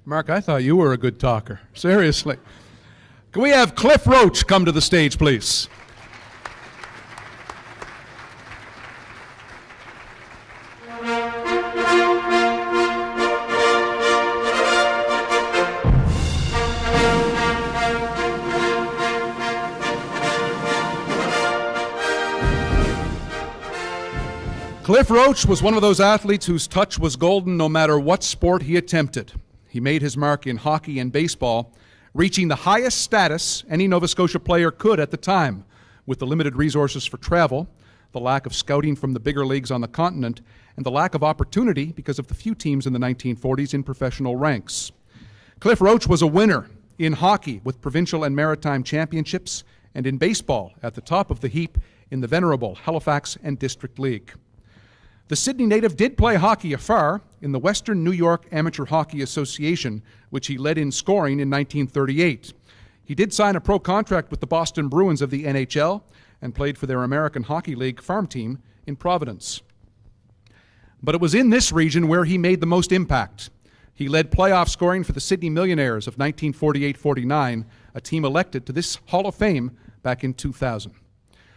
Mark, I thought you were a good talker. Seriously. Can we have Cliff Roach come to the stage, please? Cliff Roach was one of those athletes whose touch was golden no matter what sport he attempted. He made his mark in hockey and baseball, reaching the highest status any Nova Scotia player could at the time, with the limited resources for travel, the lack of scouting from the bigger leagues on the continent, and the lack of opportunity because of the few teams in the 1940s in professional ranks. Cliff Roach was a winner in hockey with provincial and maritime championships, and in baseball at the top of the heap in the venerable Halifax and District League. The Sydney native did play hockey afar in the Western New York Amateur Hockey Association, which he led in scoring in 1938. He did sign a pro contract with the Boston Bruins of the NHL and played for their American Hockey League farm team in Providence. But it was in this region where he made the most impact. He led playoff scoring for the Sydney Millionaires of 1948-49, a team elected to this Hall of Fame back in 2000.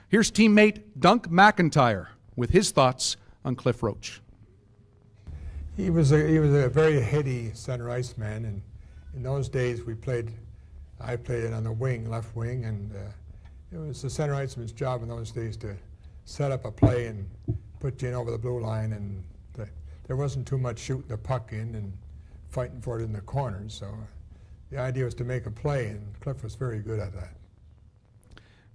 Here's teammate Dunk McIntyre with his thoughts on Cliff Roach. He was a very heady center ice man, and in those days I played on the wing, left wing, and it was the center iceman's job in those days to set up a play and put you in over the blue line, and there wasn't too much shooting the puck in and fighting for it in the corners, so the idea was to make a play, and Cliff was very good at that.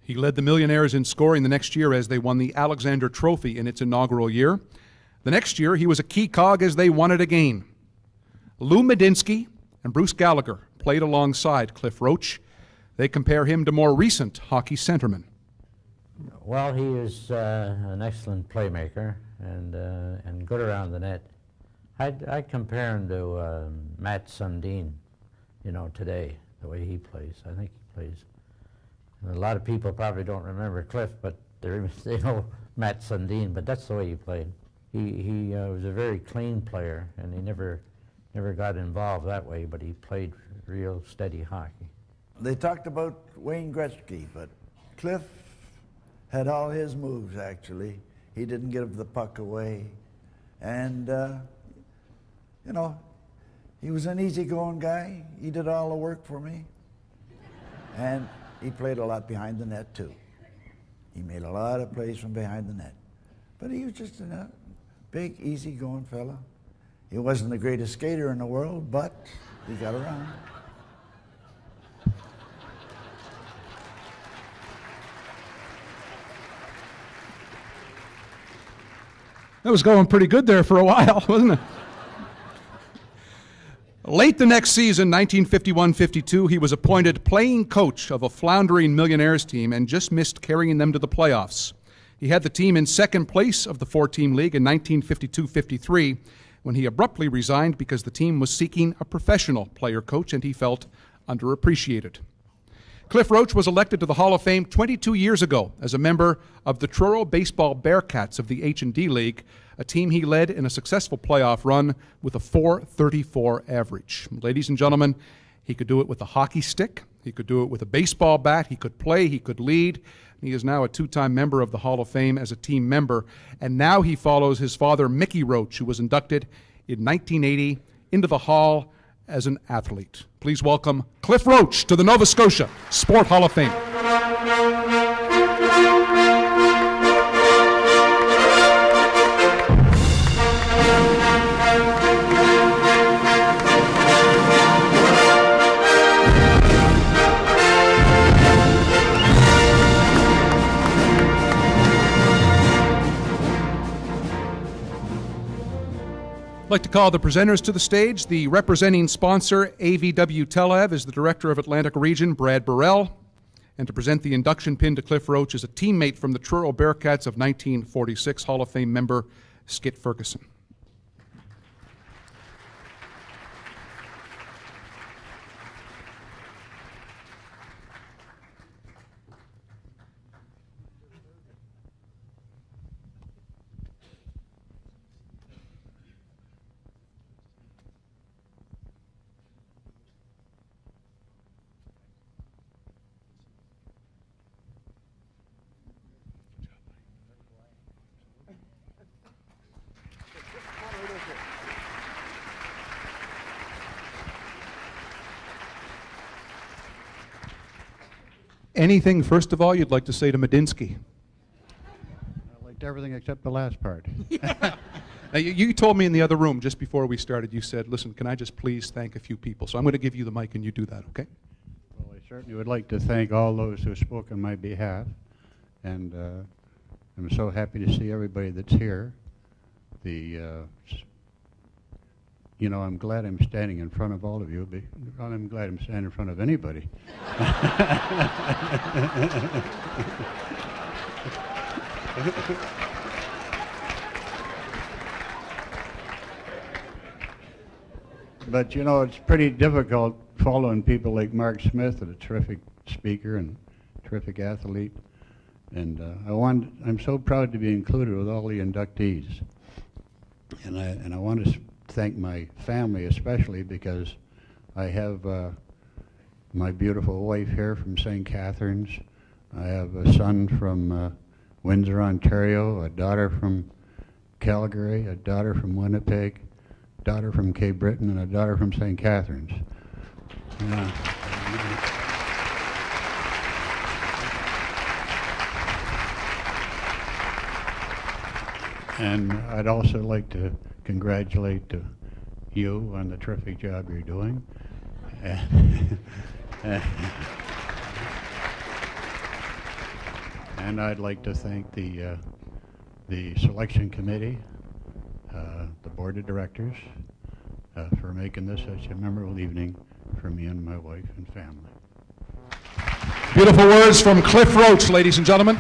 He led the Millionaires in scoring the next year as they won the Alexander Trophy in its inaugural year. The next year, he was a key cog as they won it again. Lou Medinsky and Bruce Gallagher played alongside Cliff Roach. They compare him to more recent hockey centermen. Well, he is an excellent playmaker and good around the net. I'd compare him to Matt Sundin, today, the way he plays. I think he plays. A lot of people probably don't remember Cliff, but they know Matt Sundin, but that's the way he played. He was a very clean player, and he never got involved that way, but he played real steady hockey. They talked about Wayne Gretzky, but Cliff had all his moves, actually. He didn't give the puck away. And, he was an easygoing guy. He did all the work for me. And he played a lot behind the net, too. He made a lot of plays from behind the net. But he was just a big, easy-going fella. He wasn't the greatest skater in the world, but he got around. That was going pretty good there for a while, wasn't it? Late the next season, 1951-52, he was appointed playing coach of a floundering Millionaires team and just missed carrying them to the playoffs. He had the team in second place of the four-team league in 1952-53 when he abruptly resigned because the team was seeking a professional player coach and he felt underappreciated. Cliff Roach was elected to the Hall of Fame 22 years ago as a member of the Truro Baseball Bearcats of the H&D League, a team he led in a successful playoff run with a .434 average. Ladies and gentlemen, he could do it with a hockey stick, he could do it with a baseball bat, he could play, he could lead. He is now a two-time member of the Hall of Fame as a team member, and now he follows his father, Mickey Roach, who was inducted in 1980 into the Hall as an athlete. Please welcome Cliff Roach to the Nova Scotia Sport Hall of Fame. I'd like to call the presenters to the stage. The representing sponsor, AVW Telev, is the Director of Atlantic Region, Brad Burrell. And to present the induction pin to Cliff Roach is a teammate from the Truro Bearcats of 1946, Hall of Fame member Skit Ferguson. anything, first of all, you'd like to say to Medinsky? I liked everything except the last part. Now, you told me in the other room just before we started, you said, listen, can I just please thank a few people? So I'm going to give you the mic and you do that, okay? Well, I certainly would like to thank all those who spoke on my behalf, and I'm so happy to see everybody that's here. You know, I'm glad I'm standing in front of all of you. I'm glad I'm standing in front of anybody. But you know, it's pretty difficult following people like Mark Smith, a terrific speaker and terrific athlete. And I'm so proud to be included with all the inductees. And I want to thank my family especially, because I have my beautiful wife here from St. Catharines. I have a son from Windsor, Ontario, a daughter from Calgary, a daughter from Winnipeg, a daughter from Cape Breton, and a daughter from St. Catharines. And I'd also like to congratulate you on the terrific job you're doing. And I'd like to thank the selection committee, the board of directors, for making this such a memorable evening for me and my wife and family. Beautiful words from Cliff Roach, ladies and gentlemen.